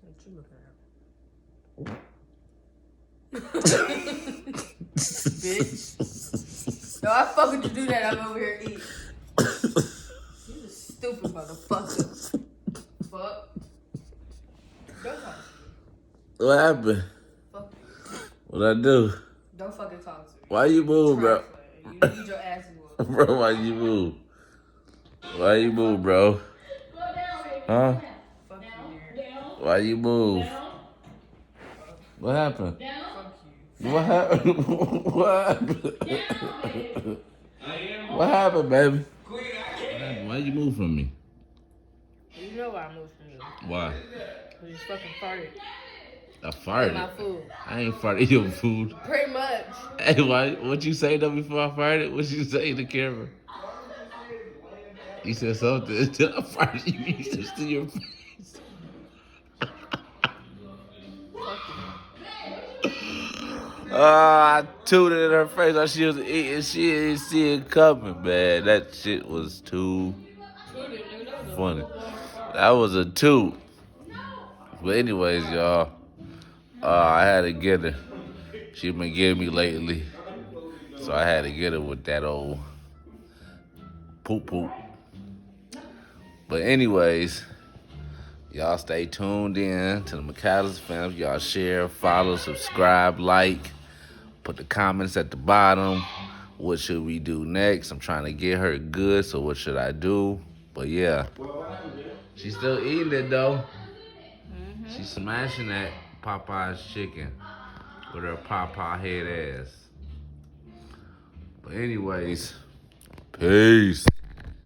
What you looking at? Bitch. No, I fucking to do that. I'm over here eating. You're a stupid motherfucker. Fuck. Don't talk to me. What happened? Fuck you. What'd I do? Don't fucking talk to me. Why you move, bro? You need your ass whooped. Bro, why you move? Why you move, bro? Huh? Fuck you, dear. Why you move? What happened? Fuck you. What happened? What happened? What happened, baby? What happened? Why you move from me? You know why I moved from you. Why? Because you fucking farted. I farted. My food. I ain't farted your food. Pretty much. Hey, why? What you say though before I farted? What you say to the camera? You said something. Until I farted, you used to see your face. I tooted in her face while she was eating. She didn't see it coming, man. That shit was too funny. That was a toot. But anyways, y'all, I had to get her. She been getting me lately, so I had to get her with that old poop poop. But anyways, y'all stay tuned in to the Mccallister family. Y'all share, follow, subscribe, like. Put the comments at the bottom. What should we do next? I'm trying to get her good, so what should I do? But yeah, she's still eating it though. Mm-hmm. She's smashing that Popeye's chicken with her Popeye head ass. But anyways, peace.